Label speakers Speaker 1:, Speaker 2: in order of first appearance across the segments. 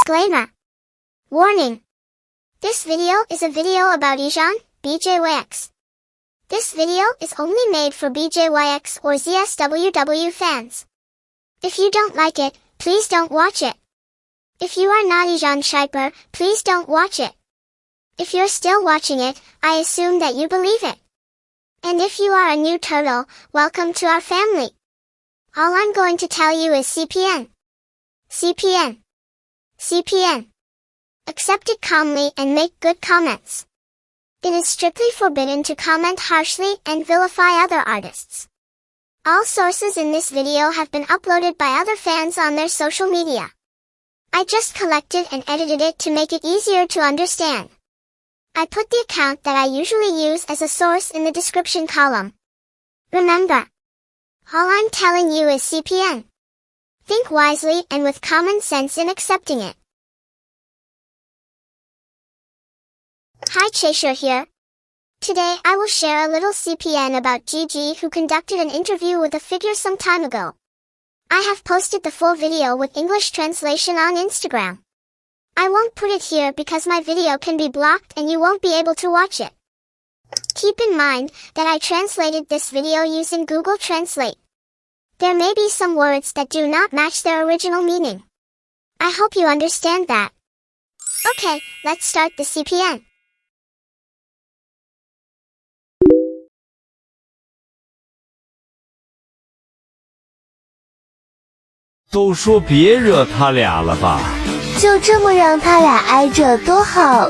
Speaker 1: Disclaimer. Warning. This video is a video about Yizhan, BJYX. This video is only made for BJYX or ZSWW fans. If you don't like it, please don't watch it. If you are not Yizhan Shipper, please don't watch it. If you're still watching it, I assume that you believe it. And if you are a new turtle, welcome to our family. All I'm going to tell you is CPN. CPN. CPN. Accept it calmly and make good comments. It is strictly forbidden to comment harshly and vilify other artists. All sources in this video have been uploaded by other fans on their social media. I just collected and edited it to make it easier to understand. I put the account that I usually use as a source in the description column. Remember, all I'm telling you is CPN. Think wisely and with common sense in accepting it. Hi, Cheshi here. Today I will share a little CPN about Gigi, who conducted an interview with a figure some time ago. I have posted the full video with English translation on Instagram. I won't put it here because my video can be blocked and you won't be able to watch it. Keep in mind that I translated this video using Google Translate. There may be some words that do not match their original meaning. I hope you understand that. Okay, let's start the CPN.
Speaker 2: 都说别惹他俩了吧，
Speaker 3: 就这么让他俩挨着多好，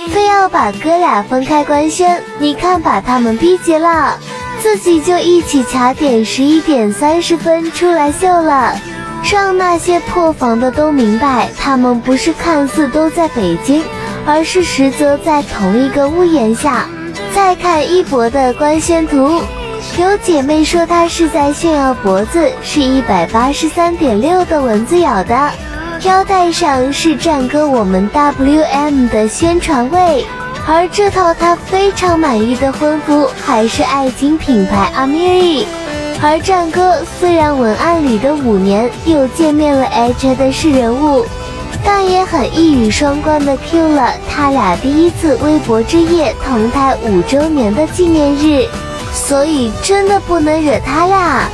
Speaker 3: 非要把哥俩分开官宣，你看把他们逼急了，自己就一起卡点11点30分出来秀了，让那些破防的都明白，他们不是看似都在北京，而是实则在同一个屋檐下。再看一博的官宣图，有姐妹说他是在炫耀脖子是183.6的蚊子咬的，腰带上是战歌我们 WM 的宣传位，而这套他非常满意的婚服还是爱情品牌 Amiri。而战歌虽然文案里的5年又见面了 H 的是人物，但也很一语双关的 Q 了他俩第一次微博之夜同台5周年的纪念日。所以真的不能惹他俩，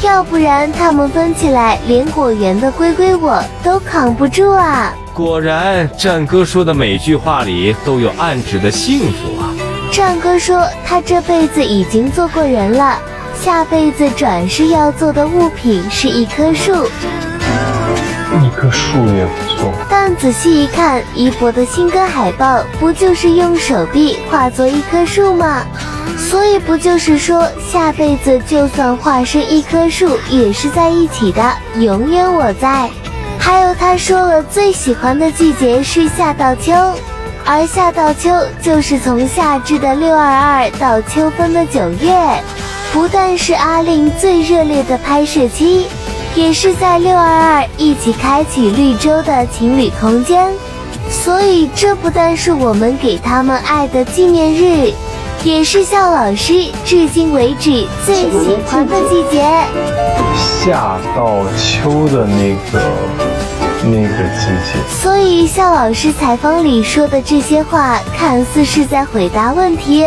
Speaker 3: 要不然他们分起来连果园的龟龟我都扛不住啊。
Speaker 2: 果然战哥说的每句话里都有暗指的幸福啊。
Speaker 3: 战哥说他这辈子已经做过人了，下辈子转世要做的物品是一棵树。
Speaker 4: 一棵树也不错，
Speaker 3: 但仔细一看，一博的新歌海报不就是用手臂化作一棵树吗？所以不就是说下辈子就算化身一棵树也是在一起的，永远我在。还有他说了最喜欢的季节是夏到秋，而夏到秋就是从夏至的622到秋分的9月，不但是阿令最热烈的拍摄期，也是在622一起开启绿洲的情侣空间。所以这不但是我们给他们爱的纪念日，也是笑老师至今为止最喜欢的季节。
Speaker 4: 夏到秋的那个季节。
Speaker 3: 所以笑老师采访里说的这些话看似是在回答问题，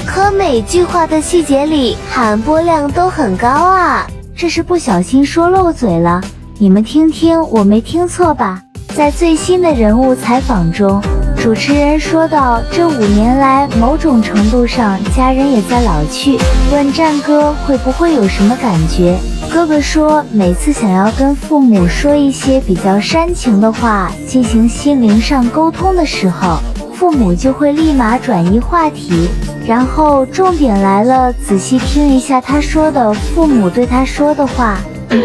Speaker 3: 可每句话的细节里含播量都很高啊。
Speaker 5: 这是不小心说漏嘴了，你们听听我没听错吧。在最新的人物采访中，主持人说到这5年来某种程度上家人也在老去，问战哥会不会有什么感觉。哥哥说每次想要跟父母说一些比较煽情的话，进行心灵上沟通的时候，父母就会立马转移话题。然后重点来了，仔细听一下他说的父母对他说的话。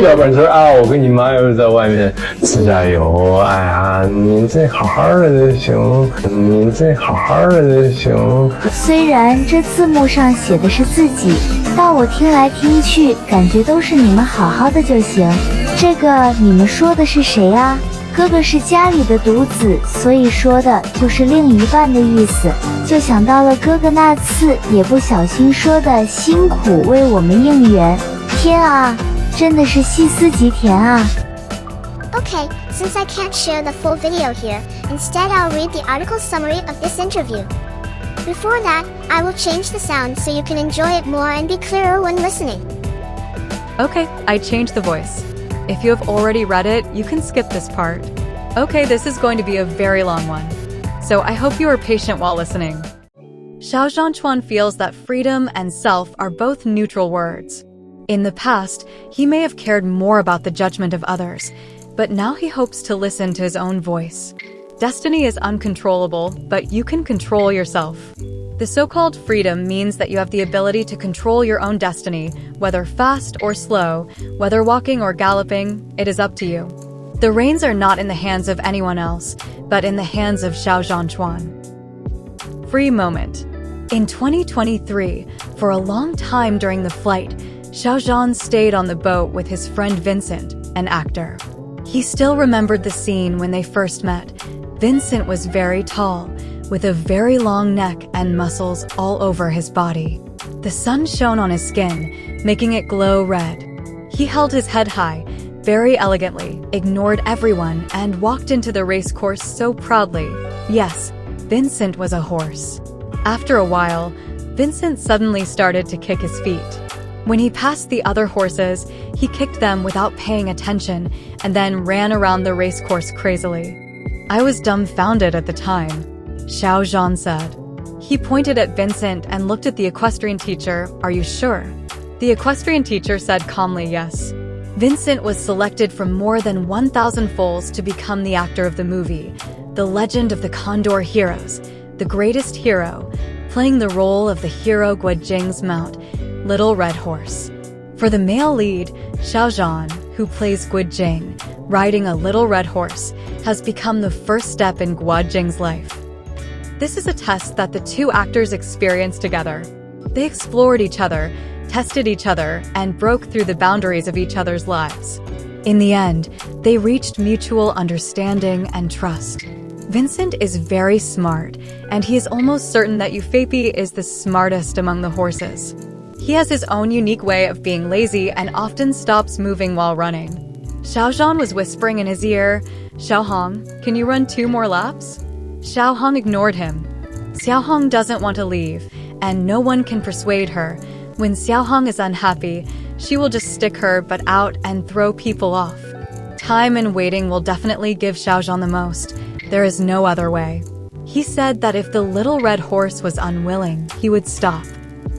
Speaker 4: 要不然就是啊，我跟你妈要是在外面自驾游，哎呀，你这好好的就行，你这好好的就行。
Speaker 5: 虽然这字幕上写的是自己，但我听来听去，感觉都是你们好好的就行。这个你们说的是谁啊？哥哥是家里的独子，所以说的就是另一半的意思。就想到了哥哥那次也不小心说的辛苦为我们应援，天啊！真的是细思极甜啊！
Speaker 1: Okay, since I can't share the full video here, instead I'll read the article summary of this interview. Before that, I will change the sound so you can enjoy it more and be clearer when listening.
Speaker 6: Okay, I changed the voice. If you have already read it, you can skip this part. Okay, this is going to be a very long one. So I hope you are patient while listening. Xiao Zhanchuan feels that freedom and self are both neutral words. In the past, he may have cared more about the judgment of others, but now he hopes to listen to his own voice. Destiny is uncontrollable, but you can control yourself. The so-called freedom means that you have the ability to control your own destiny, whether fast or slow, whether walking or galloping, it is up to you. The reins are not in the hands of anyone else, but in the hands of Xiao Zhanchuan. Free moment. In 2023, for a long time during the flight, Xiao Zhan stayed on the boat with his friend Vincent, an actor. He still remembered the scene when they first met. Vincent was very tall, with a very long neck and muscles all over his body. The sun shone on his skin, making it glow red. He held his head high, very elegantly, ignored everyone, and walked into the race course so proudly. Yes, Vincent was a horse. After a while, Vincent suddenly started to kick his feet. When he passed the other horses, he kicked them without paying attention and then ran around the race course crazily. I was dumbfounded at the time, Xiao Zhan said. He pointed at Vincent and looked at the equestrian teacher. Are you sure? The equestrian teacher said calmly yes. Vincent was selected from more than 1,000 foals to become the actor of the movie, The Legend of the Condor Heroes, the greatest hero, playing the role of the hero Guojing's mount, Little Red Horse. For the male lead, Xiao Zhan, who plays Guojing, riding a little red horse, has become the first step in Guojing's life. This is a test that the two actors experienced together. They explored each other, tested each other, and broke through the boundaries of each other's lives. In the end, they reached mutual understanding and trust. Vincent is very smart, and he is almost certain that Yufeipi is the smartest among the horses. He has his own unique way of being lazy and often stops moving while running. Xiao Zhan was whispering in his ear, "Xiao Hong, can you run 2 more laps?" Xiao Hong ignored him. Xiao Hong doesn't want to leave, and no one can persuade her. When Xiao Hong is unhappy, she will just stick her butt out and throw people off. Time and waiting will definitely give Xiao Zhan the most. There is no other way. He said that if the little red horse was unwilling, he would stop.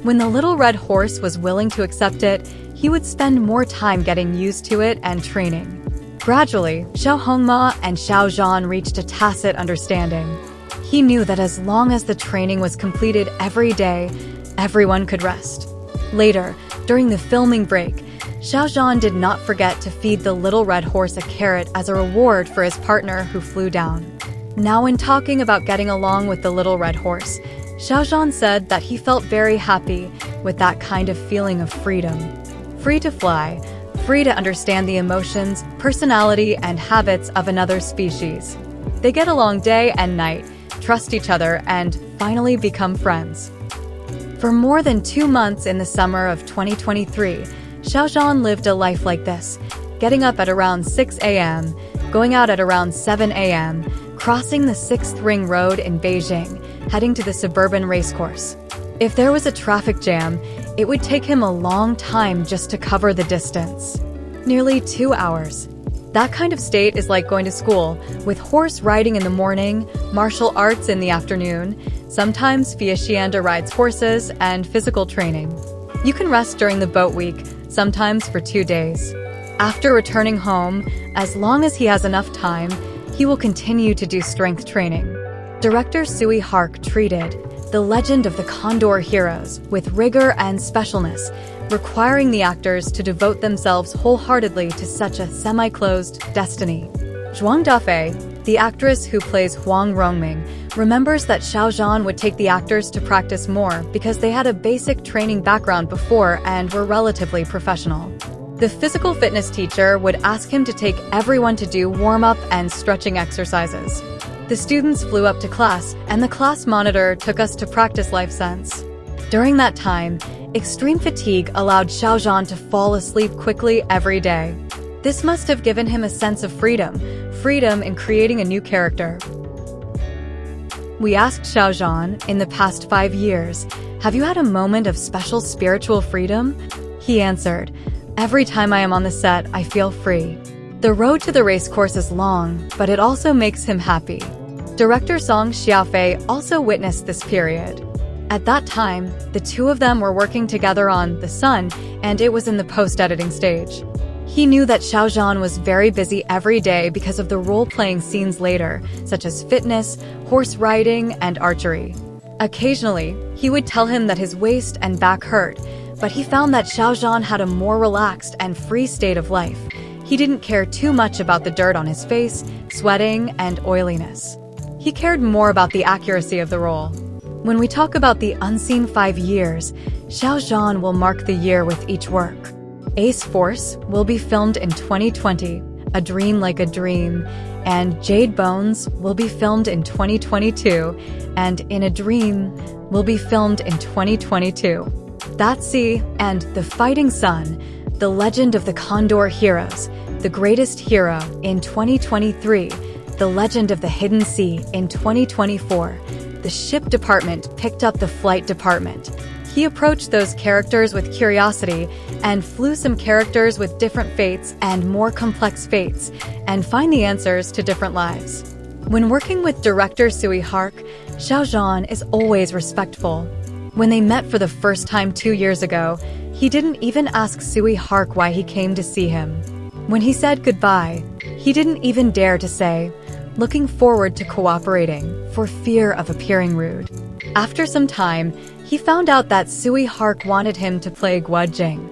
Speaker 6: When the little red horse was willing to accept it, he would spend more time getting used to it and training. Gradually, Xiao Hongma and Xiao Zhan reached a tacit understanding. He knew that as long as the training was completed every day, everyone could rest. Later, during the filming break, Xiao Zhan did not forget to feed the little red horse a carrot as a reward for his partner who flew down. Now, when talking about getting along with the little red horse, Xiao Zhan said that he felt very happy with that kind of feeling of freedom. Free to fly, free to understand the emotions, personality, and habits of another species. They get along day and night, trust each other, and finally become friends. For more than 2 months in the summer of 2023, Xiao Zhan lived a life like this, getting up at around 6 a.m., going out at around 7 a.m., crossing the 6th Ring Road in Beijing, heading to the suburban racecourse. If there was a traffic jam, it would take him a long time just to cover the distance. Nearly 2 hours. That kind of state is like going to school, with horse riding in the morning, martial arts in the afternoon, sometimes Fieshianda rides horses, and physical training. You can rest during the boat week, sometimes for 2 days. After returning home, as long as he has enough time, he will continue to do strength training. Director Sui Hark treated The Legend of the Condor Heroes with rigor and specialness, requiring the actors to devote themselves wholeheartedly to such a semi-closed destiny. Zhuang Dafei, the actress who plays Huang Rongming, remembers that Xiao Zhan would take the actors to practice more because they had a basic training background before and were relatively professional. The physical fitness teacher would ask him to take everyone to do warm-up and stretching exercises. The students flew up to class, and the class monitor took us to practice life sense. During that time, extreme fatigue allowed Xiao Zhan to fall asleep quickly every day. This must have given him a sense of freedom in creating a new character. We asked Xiaozhan, in the past 5 years, have you had a moment of special spiritual freedom? He answered, every time I am on the set, I feel free. The road to the racecourse is long, but it also makes him happy. Director Song Xiaofei also witnessed this period. At that time, the two of them were working together on The Sun, and it was in the post-editing stage. He knew that Xiaozhan was very busy every day because of the role-playing scenes later, such as fitness, horse riding, and archery. Occasionally, he would tell him that his waist and back hurt, but he found that Xiaozhan had a more relaxed and free state of life. He didn't care too much about the dirt on his face, sweating, and oiliness. He cared more about the accuracy of the role. When we talk about the unseen 5 years, Xiaozhan will mark the year with each work. Ace Force will be filmed in 2020, A Dream Like a Dream, and Jade Bones will be filmed in 2022, and In a Dream will be filmed in 2022. That Sea and The Fighting Sun, The Legend of the Condor Heroes, The Greatest Hero in 2023, The Legend of the Hidden Sea in 2024. The ship department picked up the flight department. He approached those characters with curiosity and flew some characters with different fates and more complex fates and find the answers to different lives. When working with director Sui Hark, Xiaozhan is always respectful. When they met for the first time 2 years ago, he didn't even ask Sui Hark why he came to see him. When he said goodbye, he didn't even dare to say, looking forward to cooperating, for fear of appearing rude. After some time, he found out that Sui Hark wanted him to play Guo Jing.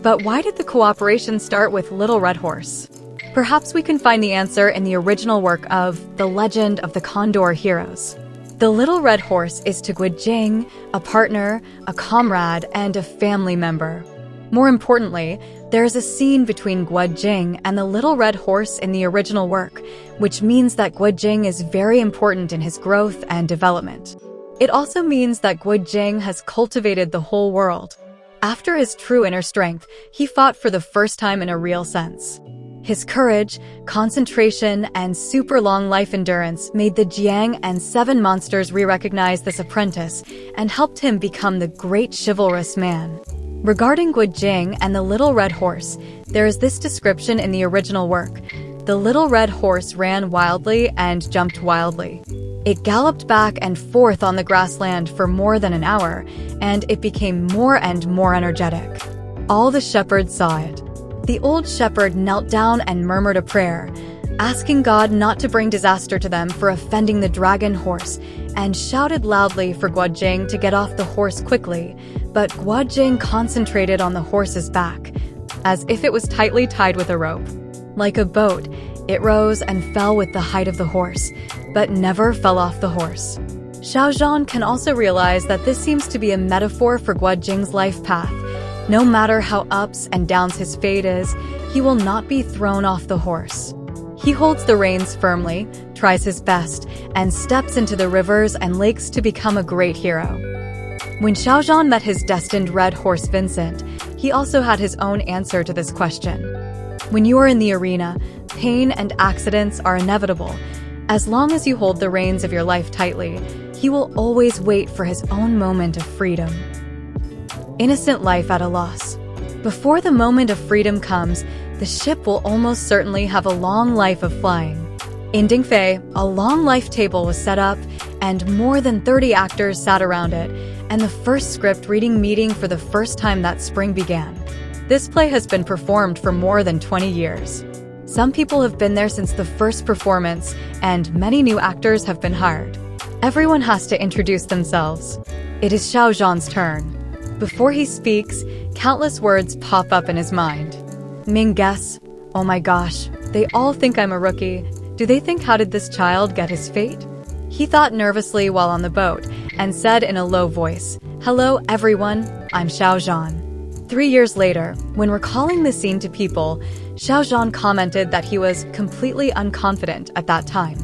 Speaker 6: But why did the cooperation start with Little Red Horse? Perhaps we can find the answer in the original work of The Legend of the Condor Heroes. The Little Red Horse is to Guo Jing a partner, a comrade, and a family member. More importantly, there is a scene between Guo Jing and the Little Red Horse in the original work, which means that Guo Jing is very important in his growth and development. It also means that Guo Jing has cultivated the whole world. After his true inner strength, he fought for the first time in a real sense. His courage, concentration, and super long life endurance made the Jiang and 7 monsters re-recognize this apprentice and helped him become the great chivalrous man. Regarding Guo Jing and the Little Red Horse, there is this description in the original work. The Little Red Horse ran wildly and jumped wildly. It galloped back and forth on the grassland for more than an hour, and it became more and more energetic. All the shepherds saw it. The old shepherd knelt down and murmured a prayer, asking God not to bring disaster to them for offending the dragon horse, and shouted loudly for Guo Jing to get off the horse quickly, but Guo Jing concentrated on the horse's back, as if it was tightly tied with a rope. Like a boat, it rose and fell with the height of the horse, but never fell off the horse. Xiaozhan can also realize that this seems to be a metaphor for Guo Jing's life path. No matter how ups and downs his fate is, he will not be thrown off the horse. He holds the reins firmly, tries his best, and steps into the rivers and lakes to become a great hero. When Xiaozhan met his destined red horse Vincent, he also had his own answer to this question. When you are in the arena, pain and accidents are inevitable. As long as you hold the reins of your life tightly, he will always wait for his own moment of freedom. Innocent life at a loss. Before the moment of freedom comes, the ship will almost certainly have a long life of flying. In Dingfei, a long life table was set up, and more than 30 actors sat around it, and the first script reading meeting for the first time that spring began. This play has been performed for more than 20 years. Some people have been there since the first performance, and many new actors have been hired. Everyone has to introduce themselves. It is Xiaozhan's turn. Before he speaks, countless words pop up in his mind. Ming guess, oh my gosh, they all think I'm a rookie. Do they think how did this child get his fate? He thought nervously while on the boat, and said in a low voice, hello everyone, I'm Xiaozhan. 3 years later, when recalling the scene to people, Xiaozhan commented that he was completely unconfident at that time.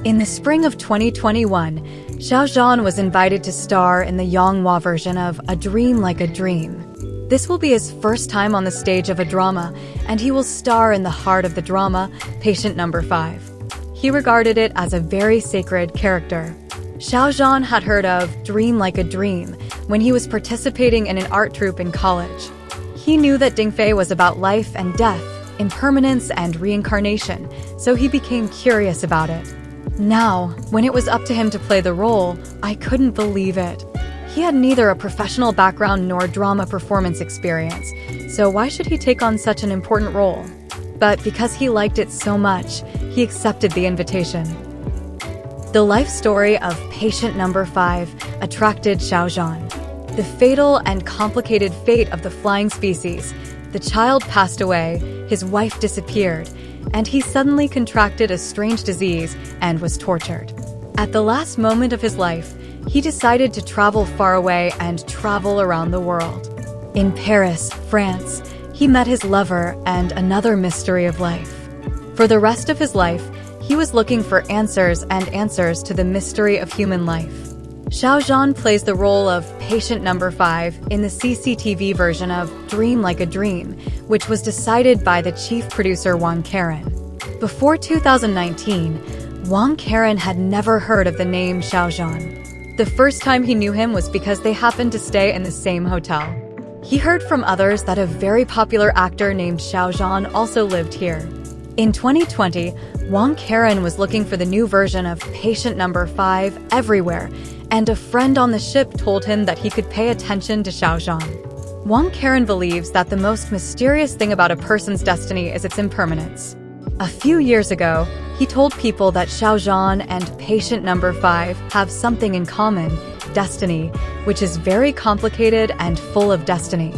Speaker 6: In the spring of 2021, Xiaozhan was invited to star in the Yonghua version of A Dream Like a Dream. This will be his first time on the stage of a drama, and he will star in the heart of the drama, Patient Number 5. He regarded it as a very sacred character. Xiaozhan had heard of Dream Like a Dream when he was participating in an art troupe in college. He knew that Dingfei was about life and death, impermanence and reincarnation, so he became curious about it. Now, when it was up to him to play the role, I couldn't believe it. He had neither a professional background nor drama performance experience, so why should he take on such an important role? But because he liked it so much, he accepted the invitation. The life story of Patient Number 5 attracted Xiaozhan. The fatal and complicated fate of the flying species. The child passed away, his wife disappeared, and he suddenly contracted a strange disease and was tortured. At the last moment of his life, he decided to travel far away and travel around the world. In Paris, France, he met his lover and another mystery of life. For the rest of his life, he was looking for answers to the mystery of human life. Xiaozhan plays the role of Patient Number 5 in the CCTV version of Dream Like a Dream, which was decided by the chief producer Wang Karen. Before 2019, Wang Karen had never heard of the name Xiaozhan. The first time he knew him was because they happened to stay in the same hotel. He heard from others that a very popular actor named Xiaozhan also lived here. In 2020, Wang Karen was looking for the new version of Patient Number 5 everywhere, and a friend on the ship told him that he could pay attention to Xiaozhan. Wang Karen believes that the most mysterious thing about a person's destiny is its impermanence. A few years ago, he told people that Xiaozhan and Patient Number 5 have something in common, destiny, which is very complicated and full of destiny.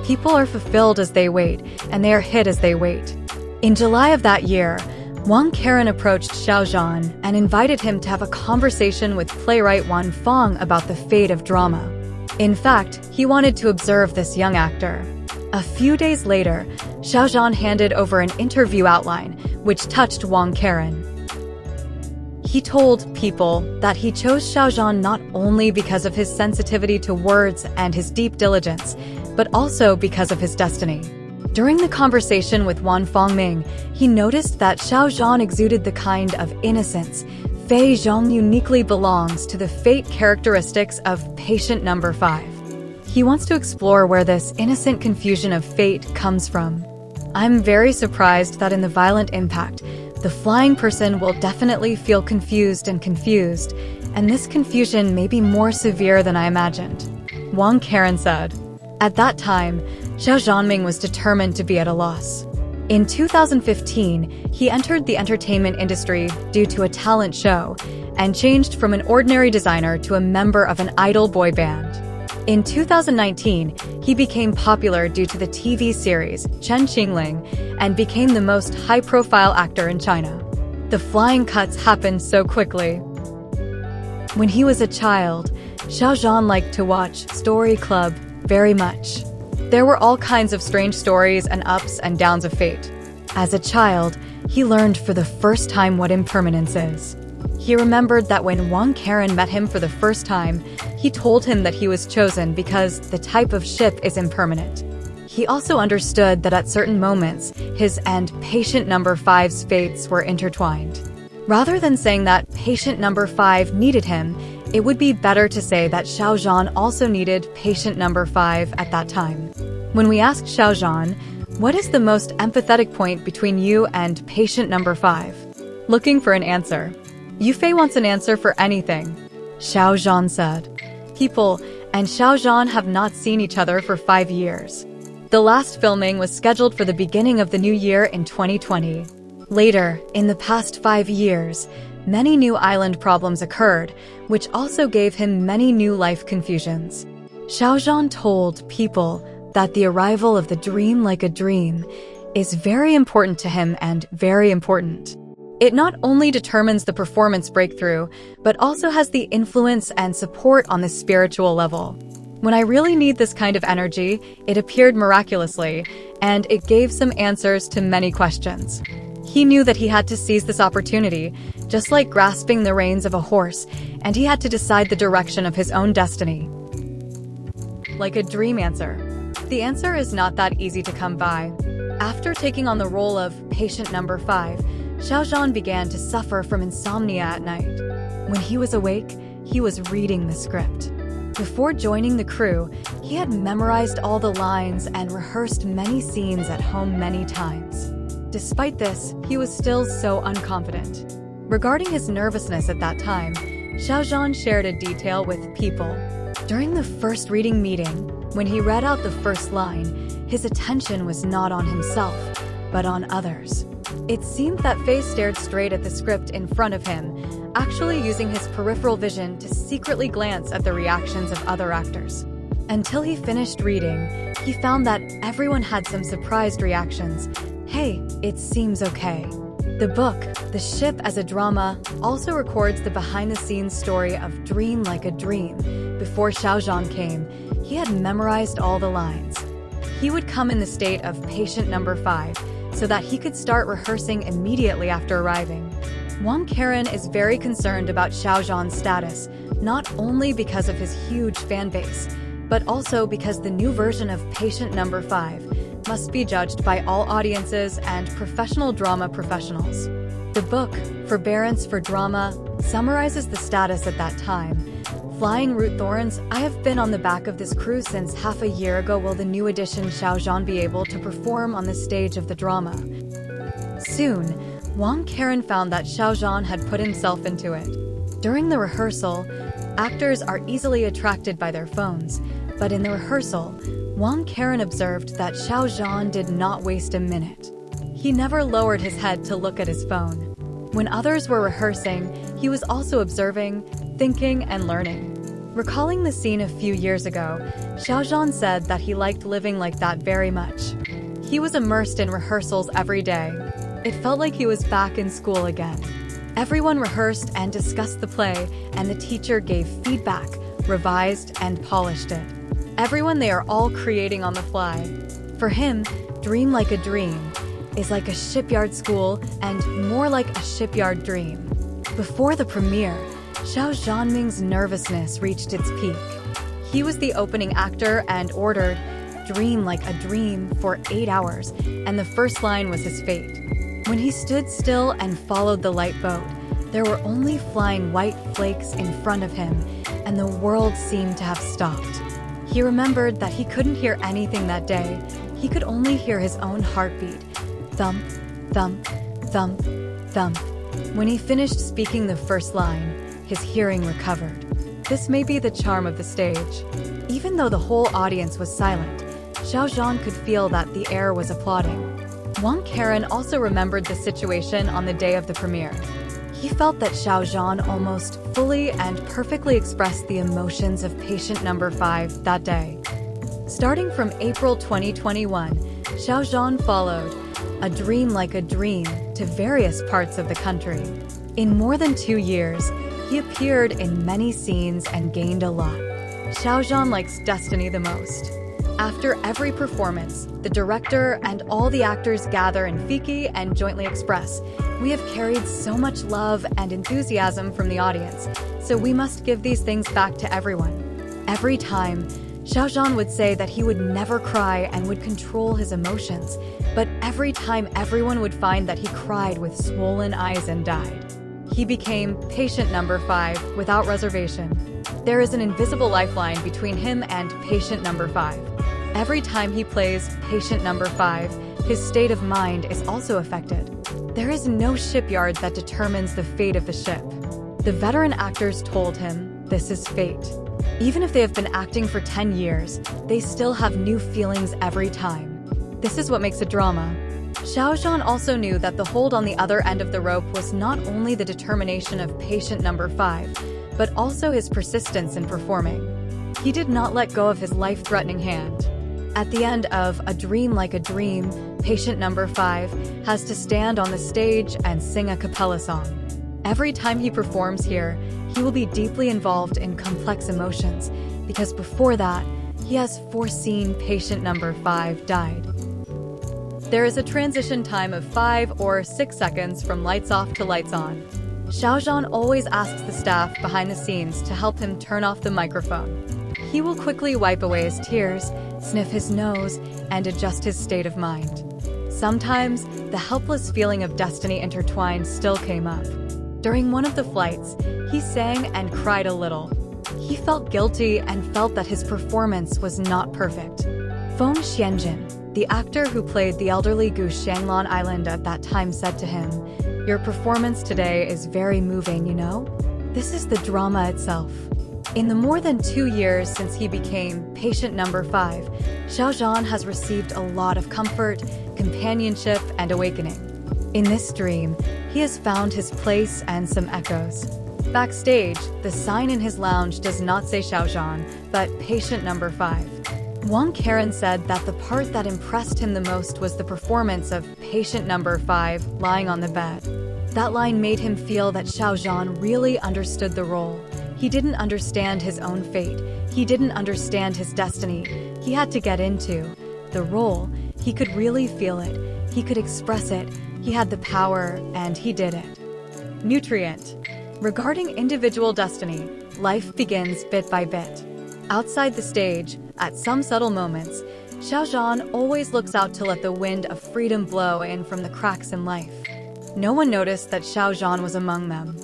Speaker 6: People are fulfilled as they wait, and they are hit as they wait. In July of that year, Wang Karen approached Xiaozhan and invited him to have a conversation with playwright Wan Fong about the fate of drama. In fact, he wanted to observe this young actor. A few days later, Xiaozhan handed over an interview outline, which touched Wang Karen. He told people that he chose Xiaozhan not only because of his sensitivity to words and his deep diligence, but also because of his destiny. During the conversation with Wan Fongming, he noticed that Xiaozhan exuded the kind of innocence. Fei Zhang uniquely belongs to the fate characteristics of Patient Number 5. He wants to explore where this innocent confusion of fate comes from. I'm very surprised that in the violent impact, the flying person will definitely feel confused, and this confusion may be more severe than I imagined, Wang Karen said. At that time, Xiao Zhanming was determined to be at a loss. In 2015, he entered the entertainment industry due to a talent show and changed from an ordinary designer to a member of an idol boy band. In 2019, he became popular due to the TV series Chen Qingling and became the most high-profile actor in China. The flying cuts happened so quickly. When he was a child, Xiao Zhan liked to watch Story Club very much. There were all kinds of strange stories and ups and downs of fate. As a child, he learned for the first time what impermanence is. He remembered that when Wang Karen met him for the first time, he told him that he was chosen because the type of ship is impermanent. He also understood that at certain moments, his and Patient Number 5's fates were intertwined. Rather than saying that Patient Number 5 needed him, it would be better to say that Xiaozhan also needed Patient Number 5 at that time. When we asked Xiaozhan, what is the most empathetic point between you and Patient Number 5? Looking for an answer. Yufei wants an answer for anything, Xiaozhan said. People and Xiaozhan have not seen each other for 5 years. The last filming was scheduled for the beginning of the new year in 2020. Later, in the past 5 years, many new island problems occurred, which also gave him many new life confusions. Xiaozhan told people that the arrival of the Dream Like a Dream is very important to him and very important. It not only determines the performance breakthrough, but also has the influence and support on the spiritual level. When I really need this kind of energy, it appeared miraculously, and it gave some answers to many questions. He knew that he had to seize this opportunity, just like grasping the reins of a horse, and he had to decide the direction of his own destiny. Like a dream answer. The answer is not that easy to come by. After taking on the role of patient number 5, Xiaozhan began to suffer from insomnia at night. When he was awake, he was reading the script. Before joining the crew, he had memorized all the lines and rehearsed many scenes at home many times. Despite this, he was still so unconfident. Regarding his nervousness at that time, Xiaozhan shared a detail with people. During the first reading meeting, when he read out the first line, his attention was not on himself, but on others. It seemed that Faye stared straight at the script in front of him, actually using his peripheral vision to secretly glance at the reactions of other actors. Until he finished reading, he found that everyone had some surprised reactions. Hey, it seems okay. The book, The Ship as a Drama, also records the behind-the-scenes story of Dream Like a Dream. Before Xiaozhan came, he had memorized all the lines. He would come in the state of patient number 5, so that he could start rehearsing immediately after arriving. Wang Karen is very concerned about Xiaozhan's status, not only because of his huge fan base, but also because the new version of patient number 5 must be judged by all audiences and professional drama professionals. The book, Forbearance for Drama, summarizes the status at that time. Flying Root Thorns, I have been on the back of this crew since half a year ago. Will the new edition Xiaozhan be able to perform on the stage of the drama? Soon, Wang Karen found that Xiaozhan had put himself into it. During the rehearsal, actors are easily attracted by their phones, but in the rehearsal, Wang Karen observed that Xiaozhan did not waste a minute. He never lowered his head to look at his phone. When others were rehearsing, he was also observing, thinking, and learning. Recalling the scene a few years ago, Xiaozhan said that he liked living like that very much. He was immersed in rehearsals every day. It felt like he was back in school again. Everyone rehearsed and discussed the play, and the teacher gave feedback, revised, and polished it. Everyone, they are all creating on the fly. For him, Dream Like a Dream is like a shipyard school and more like a shipyard dream. Before the premiere, Xiao Zhanming's nervousness reached its peak. He was the opening actor and ordered Dream Like a Dream for 8 hours, and the first line was his fate. When he stood still and followed the light boat, there were only flying white flakes in front of him, and the world seemed to have stopped. He remembered that he couldn't hear anything that day. He could only hear his own heartbeat. Thump, thump, thump, thump. When he finished speaking the first line, his hearing recovered. This may be the charm of the stage. Even though the whole audience was silent, Xiao Zhan could feel that the air was applauding. Wang Karen also remembered the situation on the day of the premiere. He felt that Xiao Zhan almost fully and perfectly expressed the emotions of patient number 5 that day. Starting from April 2021, Xiao Zhan followed A Dream Like a Dream to various parts of the country. In more than 2 years, he appeared in many scenes and gained a lot. Xiao Zhan likes destiny the most. After every performance, the director and all the actors gather in Fiki and jointly express, "We have carried so much love and enthusiasm from the audience, so we must give these things back to everyone." Every time, Xiao Zhan would say that he would never cry and would control his emotions, but every time everyone would find that he cried with swollen eyes and died. He became patient number 5 without reservation. There is an invisible lifeline between him and patient number 5. Every time he plays patient number 5, his state of mind is also affected. There is no shipyard that determines the fate of the ship. The veteran actors told him, "This is fate." Even if they have been acting for 10 years, they still have new feelings every time. This is what makes a drama. Xiao Zhan also knew that the hold on the other end of the rope was not only the determination of patient number 5, but also his persistence in performing. He did not let go of his life-threatening hand. At the end of A Dream Like a Dream, patient number 5 has to stand on the stage and sing a cappella song. Every time he performs here, he will be deeply involved in complex emotions, because before that, he has foreseen patient number 5 died. There is a transition time of 5 or 6 seconds from lights off to lights on. Xiao Zhan always asks the staff behind the scenes to help him turn off the microphone. He will quickly wipe away his tears, sniff his nose, and adjust his state of mind. Sometimes, the helpless feeling of destiny intertwined still came up. During one of the flights, he sang and cried a little. He felt guilty and felt that his performance was not perfect. Feng Xianjin, the actor who played the elderly Gu Shanglan Island at that time, said to him, "Your performance today is very moving, you know? This is the drama itself." In the more than 2 years since he became patient number 5, Xiaozhan has received a lot of comfort, companionship, and awakening. In this dream, he has found his place and some echoes. Backstage, the sign in his lounge does not say Xiaozhan, but patient number 5. Wang Karen said that the part that impressed him the most was the performance of patient number 5 lying on the bed. That line made him feel that Xiaozhan really understood the role. He didn't understand his own fate. He didn't understand his destiny. He had to get into the role. He could really feel it. He could express it. He had the power, and he did it. Nutrient. Regarding individual destiny, life begins bit by bit. Outside the stage, at some subtle moments, Xiaozhan always looks out to let the wind of freedom blow in from the cracks in life. No one noticed that Xiaozhan was among them.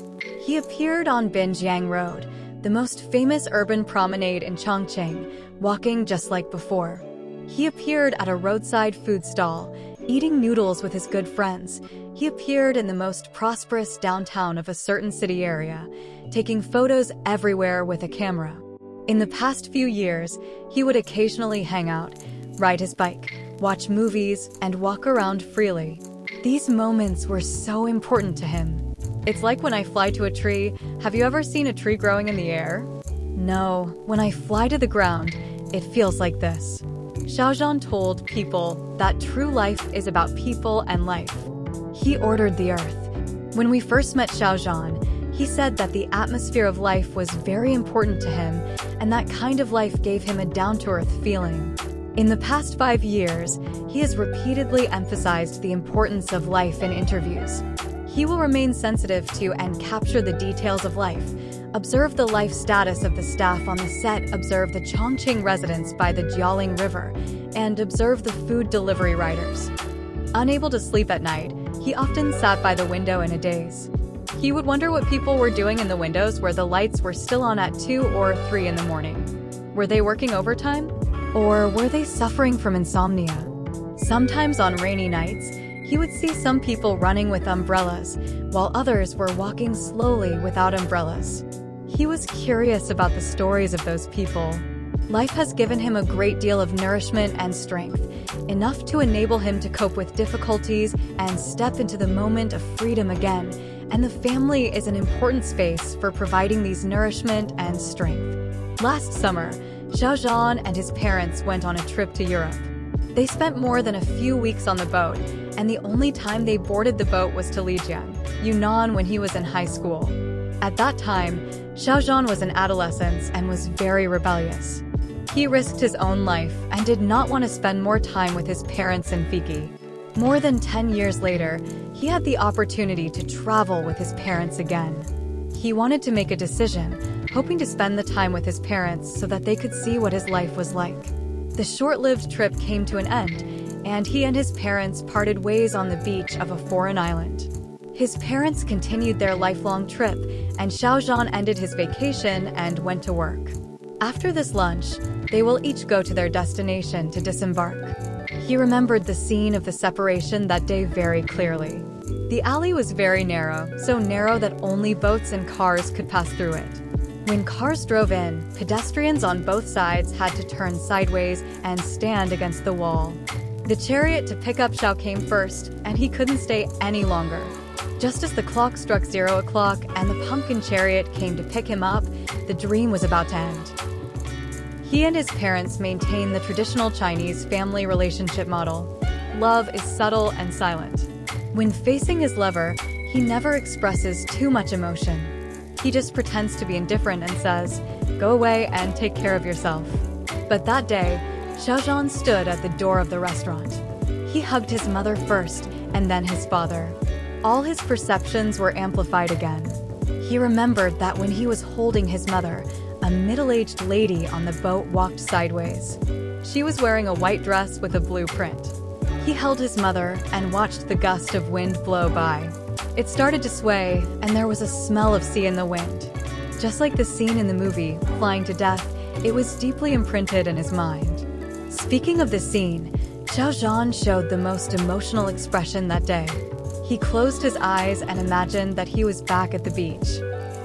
Speaker 6: He appeared on Binjiang Road, the most famous urban promenade in Chongqing, walking just like before. He appeared at a roadside food stall, eating noodles with his good friends. He appeared in the most prosperous downtown of a certain city area, taking photos everywhere with a camera. In the past few years, he would occasionally hang out, ride his bike, watch movies, and walk around freely. These moments were so important to him. It's like when I fly to a tree. Have you ever seen a tree growing in the air? No, when I fly to the ground, it feels like this. Xiaozhan told people that true life is about people and life. He ordered the earth. When we first met Xiaozhan, he said that the atmosphere of life was very important to him, and that kind of life gave him a down-to-earth feeling. In the past 5 years, he has repeatedly emphasized the importance of life in interviews. He will remain sensitive to and capture the details of life, observe the life status of the staff on the set, observe the Chongqing residents by the Jiaoling River, and observe the food delivery riders. Unable to sleep at night, he often sat by the window in a daze. He would wonder what people were doing in the windows where the lights were still on at 2 or 3 in the morning. Were they working overtime? Or were they suffering from insomnia? Sometimes on rainy nights, he would see some people running with umbrellas, while others were walking slowly without umbrellas. He was curious about the stories of those people. Life has given him a great deal of nourishment and strength, enough to enable him to cope with difficulties and step into the moment of freedom again, and the family is an important space for providing these nourishment and strength. Last summer, Xiaozhan and his parents went on a trip to Europe. They spent more than a few weeks on the boat, and the only time they boarded the boat was to Yizhan, Yunnan, when he was in high school. At that time, Xiaozhan was in adolescence and was very rebellious. He risked his own life and did not want to spend more time with his parents in Fiki. More than 10 years later, he had the opportunity to travel with his parents again. He wanted to make a decision, hoping to spend the time with his parents so that they could see what his life was like. The short-lived trip came to an end, and he and his parents parted ways on the beach of a foreign island. His parents continued their lifelong trip, and Xiaozhan ended his vacation and went to work. After this lunch, they will each go to their destination to disembark. He remembered the scene of the separation that day very clearly. The alley was very narrow, so narrow that only boats and cars could pass through it. When cars drove in, pedestrians on both sides had to turn sideways and stand against the wall. The chariot to pick up Xiao came first, and he couldn't stay any longer. Just as the clock struck 0 o'clock and the pumpkin chariot came to pick him up, the dream was about to end. He and his parents maintain the traditional Chinese family relationship model. Love is subtle and silent. When facing his lover, he never expresses too much emotion. He just pretends to be indifferent and says, "Go away and take care of yourself." But that day, Xiaozhan stood at the door of the restaurant. He hugged his mother first and then his father. All his perceptions were amplified again. He remembered that when he was holding his mother, a middle-aged lady on the boat walked sideways. She was wearing a white dress with a blue print. He held his mother and watched the gust of wind blow by. It started to sway, and there was a smell of sea in the wind. Just like the scene in the movie, Flying to Death, it was deeply imprinted in his mind. Speaking of the scene, Xiaozhan showed the most emotional expression that day. He closed his eyes and imagined that he was back at the beach.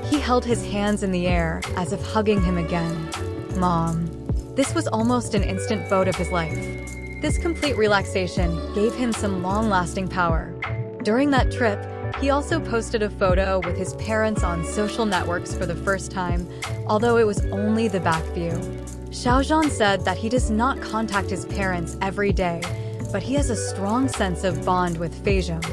Speaker 6: He held his hands in the air as if hugging him again. Mom. This was almost an instant vote of his life. This complete relaxation gave him some long-lasting power. During that trip, he also posted a photo with his parents on social networks for the first time, although it was only the back view. Xiaozhan said that he does not contact his parents every day, but he has a strong sense of bond with Feizhong.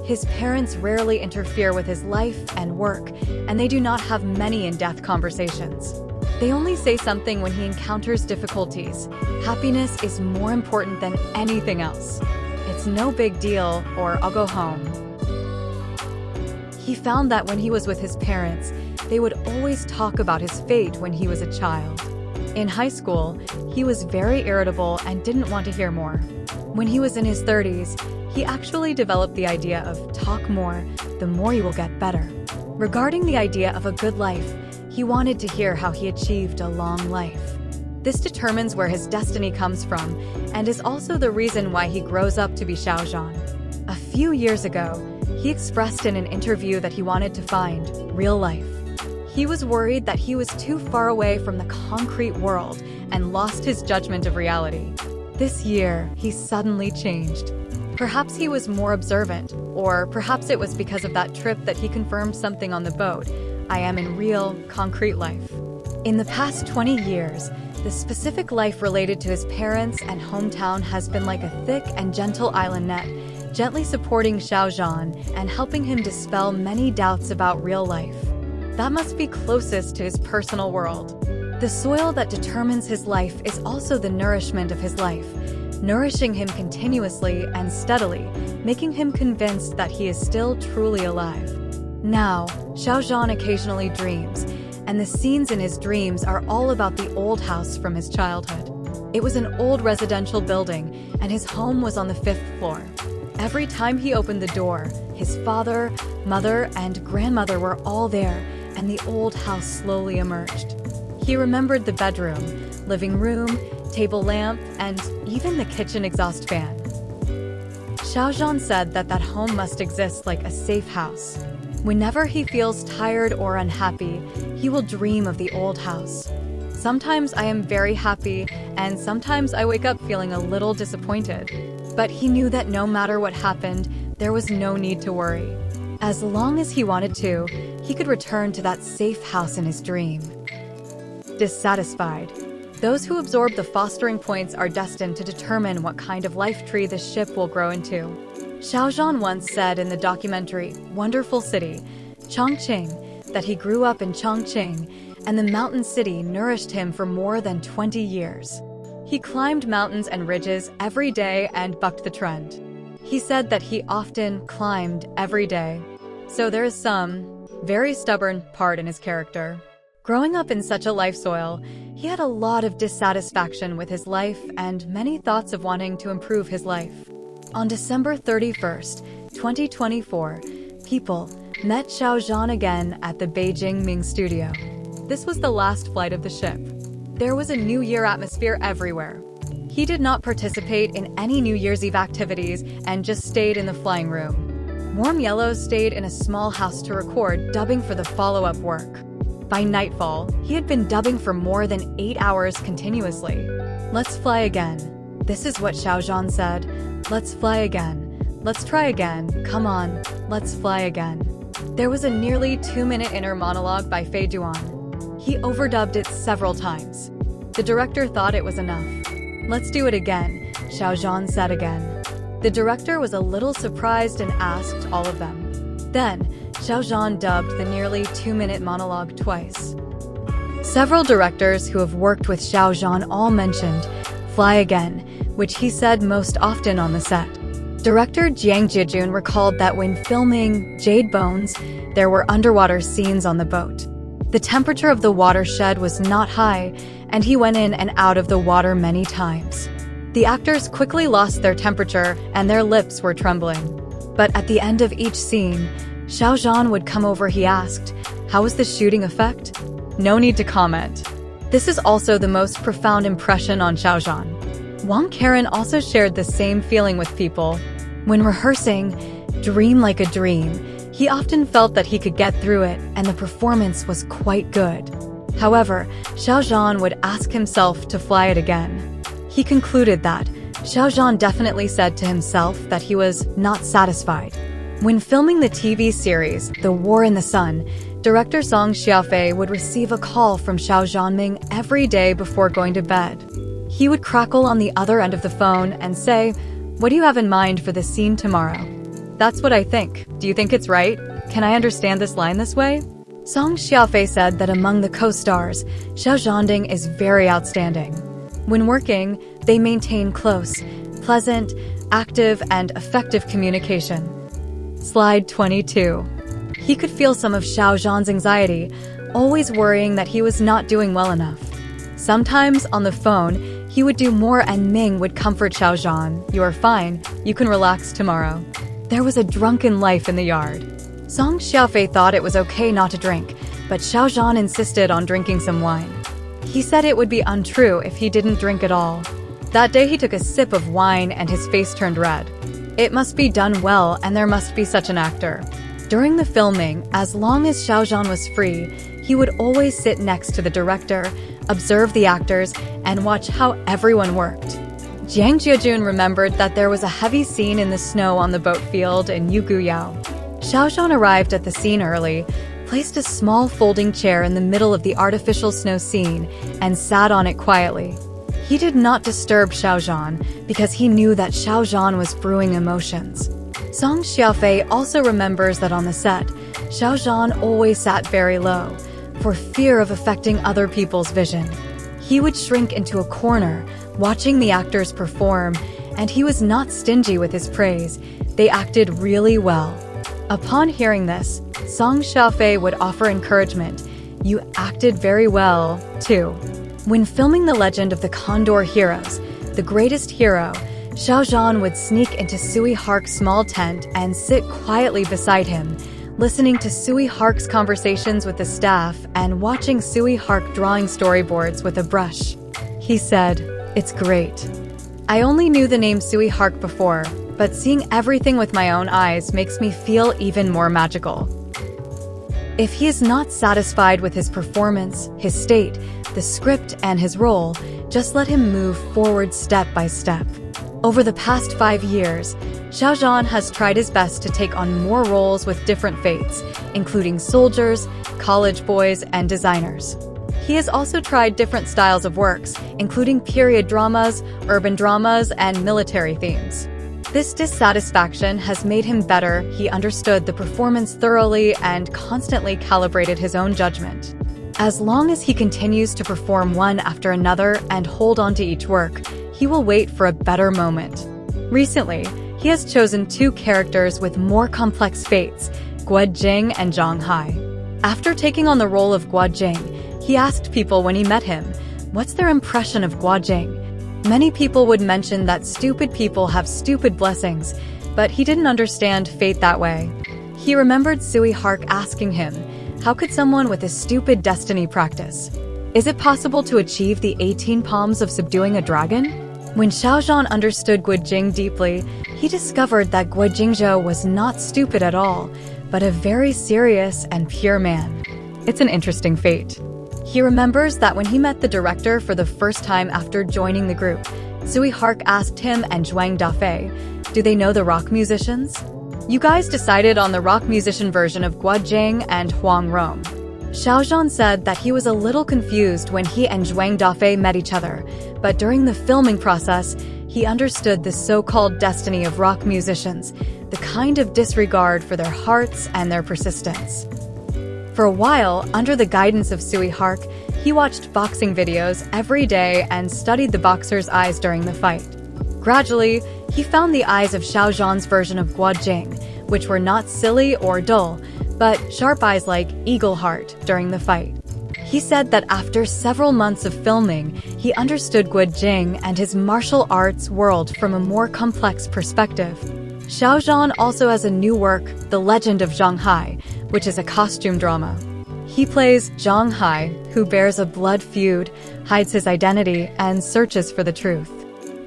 Speaker 6: His parents rarely interfere with his life and work, and they do not have many in-depth conversations. They only say something when he encounters difficulties. Happiness is more important than anything else. It's no big deal, or I'll go home. He found that when he was with his parents, they would always talk about his fate when he was a child. In high school, he was very irritable and didn't want to hear more. When he was in his 30s, he actually developed the idea of talk more, the more you will get better. Regarding the idea of a good life, he wanted to hear how he achieved a long life. This determines where his destiny comes from and is also the reason why he grows up to be Xiaozhan. A few years ago, he expressed in an interview that he wanted to find real life. He was worried that he was too far away from the concrete world and lost his judgment of reality. This year, he suddenly changed. Perhaps he was more observant, or perhaps it was because of that trip that he confirmed something on the boat. I am in real, concrete life. In the past 20 years, the specific life related to his parents and hometown has been like a thick and gentle island net, gently supporting Xiaozhan and helping him dispel many doubts about real life. That must be closest to his personal world. The soil that determines his life is also the nourishment of his life, nourishing him continuously and steadily, making him convinced that he is still truly alive. Now, Xiaozhan occasionally dreams, and the scenes in his dreams are all about the old house from his childhood. It was an old residential building, and his home was on the 5th floor. Every time he opened the door, his father, mother, and grandmother were all there, and the old house slowly emerged. He remembered the bedroom, living room, table lamp, and even the kitchen exhaust fan. Xiaozhan said that that home must exist like a safe house. Whenever he feels tired or unhappy, he will dream of the old house. Sometimes I am very happy, and sometimes I wake up feeling a little disappointed. But he knew that no matter what happened, there was no need to worry. As long as he wanted to, he could return to that safe house in his dream. Dissatisfied. Those who absorb the fostering points are destined to determine what kind of life tree the ship will grow into. Xiaozhan once said in the documentary Wonderful City, Chongqing, that he grew up in Chongqing, and the mountain city nourished him for more than 20 years. He climbed mountains and ridges every day and bucked the trend. He said that he often climbed every day. So there is some very stubborn part in his character. Growing up in such a life soil, he had a lot of dissatisfaction with his life and many thoughts of wanting to improve his life. On December 31st, 2024, people met Xiaozhan again at the Beijing Ming studio. This was the last flight of the ship. There was a New Year atmosphere everywhere. He did not participate in any New Year's Eve activities and just stayed in the flying room. Warm Yellow stayed in a small house to record dubbing for the follow-up work. By nightfall, he had been dubbing for more than 8 hours continuously. Let's fly again. This is what Xiaozhan said. Let's fly again. Let's try again. Come on, let's fly again. There was a nearly 2-minute inner monologue by Fei Duan. He overdubbed it several times. The director thought it was enough. Let's do it again, Xiaozhan said again. The director was a little surprised and asked all of them. Then, Xiaozhan dubbed the nearly 2-minute monologue twice. Several directors who have worked with Xiaozhan all mentioned "fly again," which he said most often on the set. Director Jiang Jijun recalled that when filming Jade Bones, there were underwater scenes on the boat. The temperature of the watershed was not high, and he went in and out of the water many times. The actors quickly lost their temperature and their lips were trembling. But at the end of each scene, Xiaozhan would come over. He asked, "How was the shooting effect?" No need to comment. This is also the most profound impression on Xiaozhan. Wang Karen also shared the same feeling with people. When rehearsing Dream Like a Dream, he often felt that he could get through it and the performance was quite good. However, Xiaozhan would ask himself to fly it again. He concluded that Xiaozhan definitely said to himself that he was not satisfied. When filming the TV series The War in the Sun, director Song Xiaofei would receive a call from Xiao Zhanming every day before going to bed. He would crackle on the other end of the phone and say, "What do you have in mind for the scene tomorrow?" "That's what I think. Do you think it's right? Can I understand this line this way?" Song Xiaofei said that among the co-stars, Xiao Zhanding is very outstanding. When working, they maintain close, pleasant, active, and effective communication. Slide 22. He could feel some of Xiao Zhan's anxiety, always worrying that he was not doing well enough. Sometimes, on the phone, he would do more and Ming would comfort Xiao Zhan. "You are fine. You can relax tomorrow." There was a drunken life in the yard. Song Xiaofei thought it was okay not to drink, but Xiao Zhan insisted on drinking some wine. He said it would be untrue if he didn't drink at all. That day he took a sip of wine and his face turned red. It must be done well and there must be such an actor. During the filming, as long as Xiao Zhan was free, he would always sit next to the director, observe the actors, and watch how everyone worked. Jiang Jiajun remembered that there was a heavy scene in the snow on the boat field in Yuguyao. Xiao Zhan arrived at the scene early, placed a small folding chair in the middle of the artificial snow scene, and sat on it quietly. He did not disturb Xiao Zhan because he knew that Xiao Zhan was brewing emotions. Song Xiaofei also remembers that on the set, Xiao Zhan always sat very low, for fear of affecting other people's vision. He would shrink into a corner, watching the actors perform, and he was not stingy with his praise. They acted really well. Upon hearing this, Song Xiaofei would offer encouragement. "You acted very well, too." When filming The Legend of the Condor Heroes, the greatest hero, Xiao Zhan would sneak into Sui Hark's small tent and sit quietly beside him, listening to Sui Hark's conversations with the staff and watching Sui Hark drawing storyboards with a brush. He said, "It's great. I only knew the name Sui Hark before, but seeing everything with my own eyes makes me feel even more magical." If he is not satisfied with his performance, his state, the script, and his role, just let him move forward step by step. Over the past 5 years, Xiao Zhan has tried his best to take on more roles with different fates, including soldiers, college boys, and designers. He has also tried different styles of works, including period dramas, urban dramas, and military themes. This dissatisfaction has made him better. He understood the performance thoroughly and constantly calibrated his own judgment. As long as he continues to perform one after another and hold on to each work, he will wait for a better moment. Recently, he has chosen 2 characters with more complex fates, Guo Jing and Zhang Hai. After taking on the role of Guo Jing, he asked people when he met him, what's their impression of Guo Jing? Many people would mention that stupid people have stupid blessings, but he didn't understand fate that way. He remembered Sui Hark asking him, how could someone with a stupid destiny practice? Is it possible to achieve the 18 palms of subduing a dragon? When Xiao Zhan understood Guo Jing deeply, he discovered that Guo Jingzhou was not stupid at all, but a very serious and pure man. It's an interesting fate. He remembers that when he met the director for the first time after joining the group, Sui Hark asked him and Zhuang Dafei, do they know the rock musicians? You guys decided on the rock musician version of Guo Jing and Huang Rong. Xiao Zhan said that he was a little confused when he and Zhuang Dafei met each other, but during the filming process, he understood the so-called destiny of rock musicians, the kind of disregard for their hearts and their persistence. For a while, under the guidance of Sui Hark, he watched boxing videos every day and studied the boxer's eyes during the fight. Gradually, he found the eyes of Xiao Zhan's version of Guo Jing, which were not silly or dull, but sharp eyes like eagle heart during the fight. He said that after several months of filming, he understood Guojing and his martial arts world from a more complex perspective. Xiaozhan also has a new work, The Legend of Zhang Hai, which is a costume drama. He plays Zhang Hai, who bears a blood feud, hides his identity, and searches for the truth.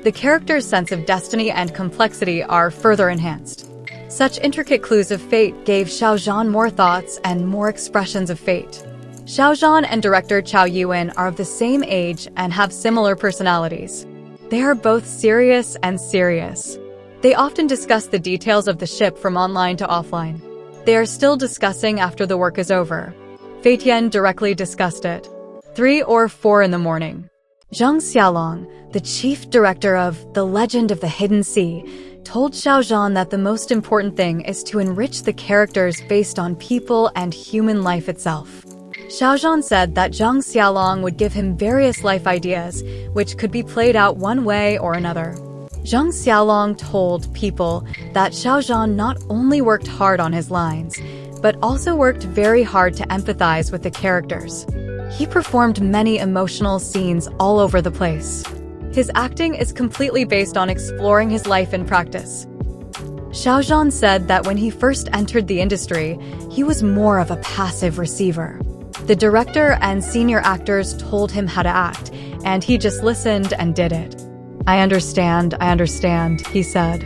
Speaker 6: The character's sense of destiny and complexity are further enhanced. Such intricate clues of fate gave Xiaozhan more thoughts and more expressions of fate. Xiaozhan and director Chow Yun are of the same age and have similar personalities. They are both serious and serious. They often discuss the details of the ship from online to offline. They are still discussing after the work is over. Fei Tian directly discussed it. 3 or 4 in the morning. Zhang Xiaolong, the chief director of The Legend of the Hidden Sea, told Xiaozhan that the most important thing is to enrich the characters based on people and human life itself. Xiaozhan said that Zhang Xiaolong would give him various life ideas, which could be played out one way or another. Zhang Xiaolong told people that Xiaozhan not only worked hard on his lines, but also worked very hard to empathize with the characters. He performed many emotional scenes all over the place. His acting is completely based on exploring his life in practice. Xiaozhan said that when he first entered the industry, he was more of a passive receiver. The director and senior actors told him how to act, and he just listened and did it. I understand, he said.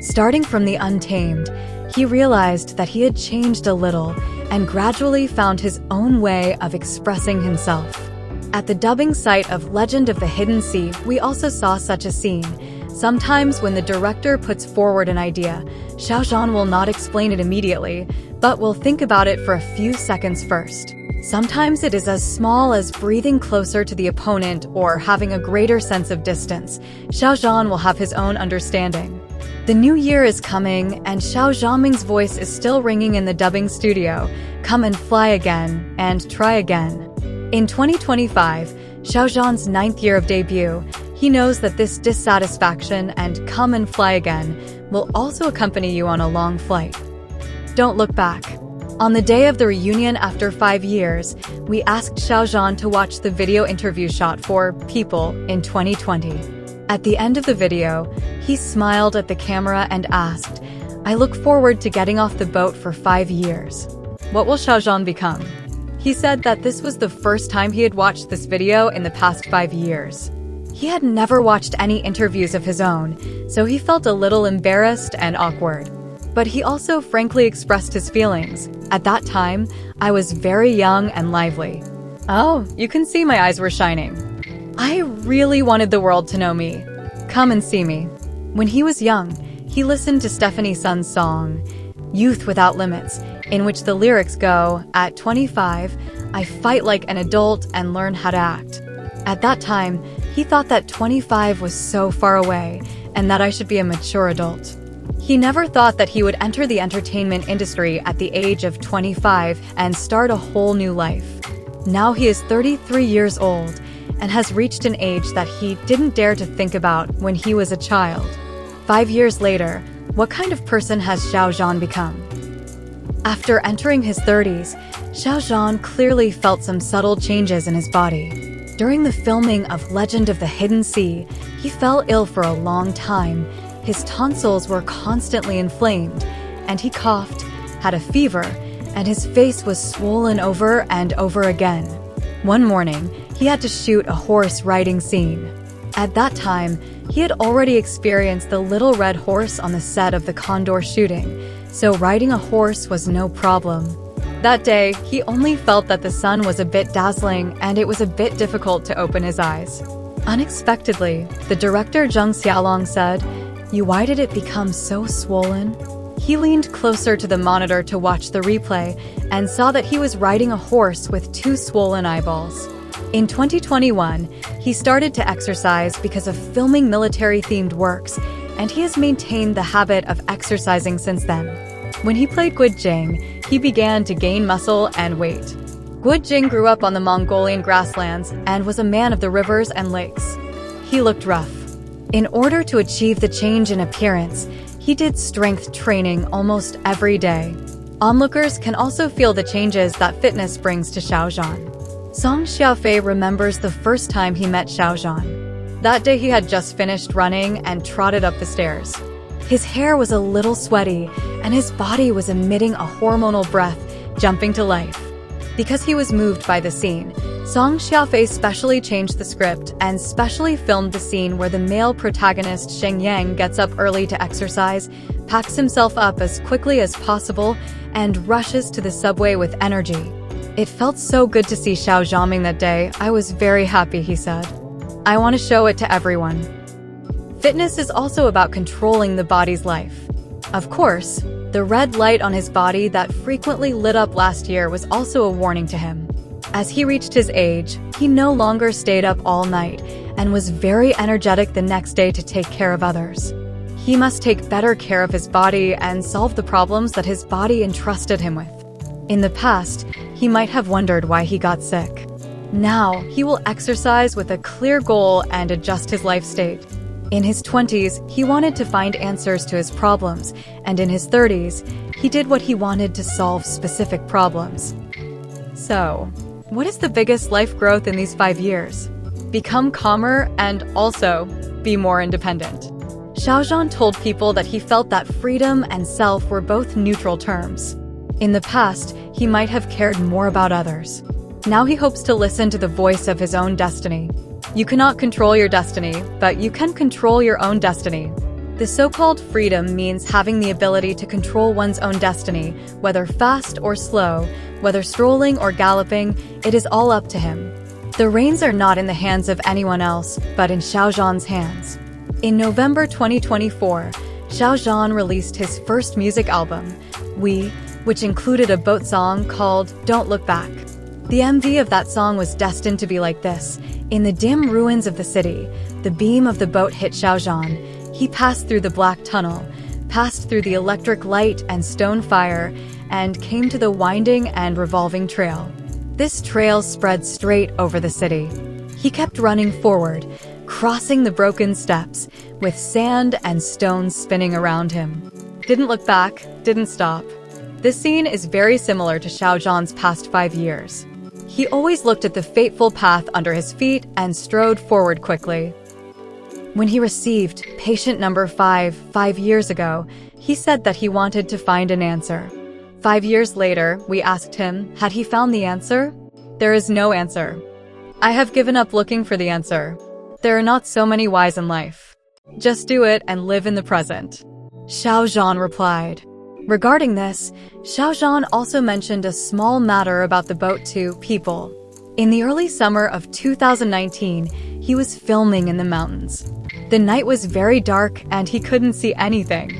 Speaker 6: Starting from The Untamed, he realized that he had changed a little and gradually found his own way of expressing himself. At the dubbing site of Legend of the Hidden Sea, we also saw such a scene. Sometimes when the director puts forward an idea, Xiaozhan will not explain it immediately, but will think about it for a few seconds first. Sometimes it is as small as breathing closer to the opponent or having a greater sense of distance. Xiaozhan will have his own understanding. The new year is coming, and Xiao Zhangming's voice is still ringing in the dubbing studio. Come and fly again, and try again. In 2025, Xiaozhan's 9th year of debut, he knows that this dissatisfaction and come and fly again will also accompany you on a long flight. Don't look back. On the day of the reunion after 5 years, we asked Xiaozhan to watch the video interview shot for People in 2020. At the end of the video, he smiled at the camera and asked, I look forward to getting off the boat for 5 years. What will Xiaozhan become? He said that this was the first time he had watched this video in the past 5 years. He had never watched any interviews of his own, so he felt a little embarrassed and awkward. But he also frankly expressed his feelings. At that time, I was very young and lively. Oh, you can see my eyes were shining. I really wanted the world to know me. Come and see me. When he was young, he listened to Stephanie Sun's song, Youth Without Limits, in which the lyrics go, at 25, I fight like an adult and learn how to act. At that time, he thought that 25 was so far away and that I should be a mature adult. He never thought that he would enter the entertainment industry at the age of 25 and start a whole new life. Now he is 33 years old and has reached an age that he didn't dare to think about when he was a child. 5 years later, what kind of person has Xiaozhan become? After entering his 30s, Xiaozhan clearly felt some subtle changes in his body. During the filming of Legend of the Hidden Sea, he fell ill for a long time. His tonsils were constantly inflamed, and he coughed, had a fever, and his face was swollen over and over again. One morning, he had to shoot a horse riding scene. At that time, he had already experienced the little red horse on the set of the Condor shooting, so riding a horse was no problem. That day, he only felt that the sun was a bit dazzling and it was a bit difficult to open his eyes. Unexpectedly, the director Zhang Xiaolong said, Why did it become so swollen? He leaned closer to the monitor to watch the replay and saw that he was riding a horse with 2 swollen eyeballs. In 2021, he started to exercise because of filming military-themed works, and he has maintained the habit of exercising since then. When he played Guojing, he began to gain muscle and weight. Guojing grew up on the Mongolian grasslands and was a man of the rivers and lakes. He looked rough. In order to achieve the change in appearance, he did strength training almost every day. Onlookers can also feel the changes that fitness brings to Xiaozhan. Song Xiaofei remembers the first time he met Xiaozhan. That day he had just finished running and trotted up the stairs. His hair was a little sweaty, and his body was emitting a hormonal breath, jumping to life. Because he was moved by the scene, Song Xiaofei specially changed the script and specially filmed the scene where the male protagonist Sheng Yang gets up early to exercise, packs himself up as quickly as possible, and rushes to the subway with energy. It felt so good to see Xiao Zhangming that day. I was very happy, he said. I want to show it to everyone. Fitness is also about controlling the body's life. Of course, the red light on his body that frequently lit up last year was also a warning to him. As he reached his age, he no longer stayed up all night and was very energetic the next day to take care of others. He must take better care of his body and solve the problems that his body entrusted him with. In the past, he might have wondered why he got sick. Now, he will exercise with a clear goal and adjust his life state. In his 20s, he wanted to find answers to his problems, and in his 30s, he did what he wanted to solve specific problems. So, what is the biggest life growth in these 5 years? Become calmer and also be more independent. Xiaozhan told people that he felt that freedom and self were both neutral terms. In the past, he might have cared more about others. Now he hopes to listen to the voice of his own destiny. You cannot control your destiny, but you can control your own destiny. The so-called freedom means having the ability to control one's own destiny, whether fast or slow, whether strolling or galloping, it is all up to him. The reins are not in the hands of anyone else, but in Xiaozhan's hands. In November 2024, Xiaozhan released his first music album, which included a boat song called Don't Look Back. The MV of that song was destined to be like this. In the dim ruins of the city, the beam of the boat hit Xiaozhan. He passed through the black tunnel, passed through the electric light and stone fire, and came to the winding and revolving trail. This trail spread straight over the city. He kept running forward, crossing the broken steps, with sand and stones spinning around him. Didn't look back, didn't stop. This scene is very similar to Xiaozhan's past 5 years. He always looked at the fateful path under his feet and strode forward quickly. When he received patient number 5 years ago, he said that he wanted to find an answer. 5 years later, we asked him, had he found the answer? There is no answer. I have given up looking for the answer. There are not so many whys in life. Just do it and live in the present. Xiaozhan replied. Regarding this, Xiaozhan also mentioned a small matter about the boat to people. In the early summer of 2019, he was filming in the mountains. The night was very dark and he couldn't see anything.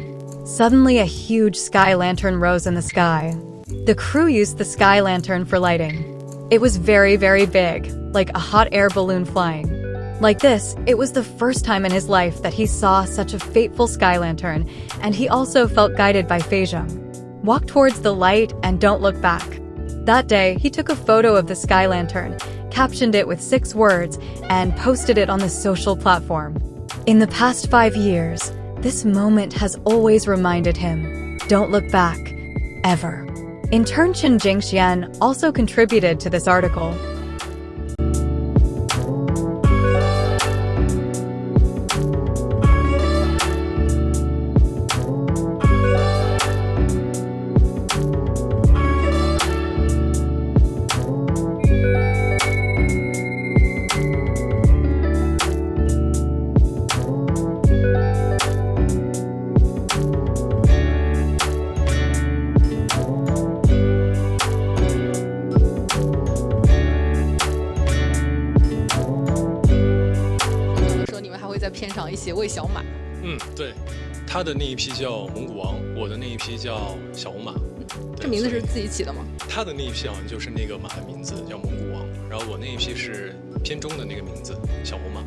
Speaker 6: Suddenly, a huge sky lantern rose in the sky. The crew used the sky lantern for lighting. It was very, very big, like a hot air balloon flying. Like this, it was the first time in his life that he saw such a fateful sky lantern, and he also felt guided by Feizheng. Walk towards the light and don't look back. That day, he took a photo of the sky lantern, captioned it with 6 words, and posted it on the social platform. In the past 5 years, this moment has always reminded him, don't look back, ever. Intern Chen Jingxian also contributed to this article.
Speaker 7: 对，他的那一批叫蒙古王，我的那一批叫小红马。
Speaker 8: 这名字是自己起的吗？
Speaker 7: 他的那一批好像就是那个马的名字叫蒙古王，然后我那一批是偏中的那个名字小红马。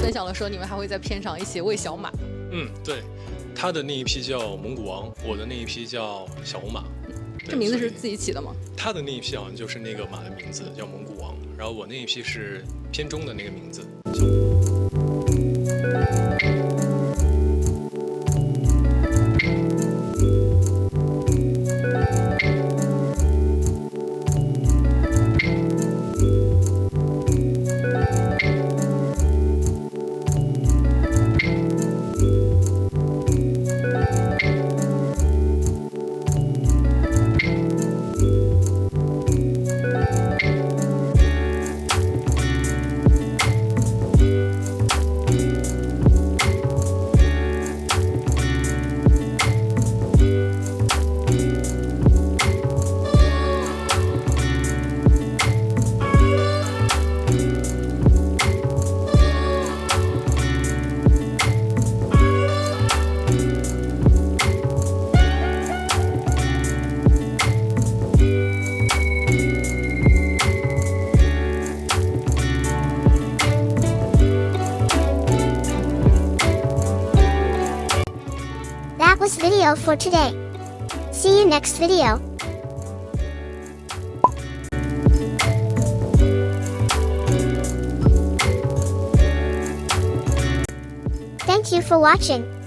Speaker 8: 分享了说你们还会在片场一起喂小马。
Speaker 7: 对，他的那一批叫蒙古王，我的那一批叫小红马。
Speaker 8: 这名字是自己起的吗？
Speaker 7: 他的那一批好像就是那个马的名字叫蒙古王，然后我那一批是偏中的那个名字小红马。
Speaker 1: video for today. See you next video. Thank you for watching.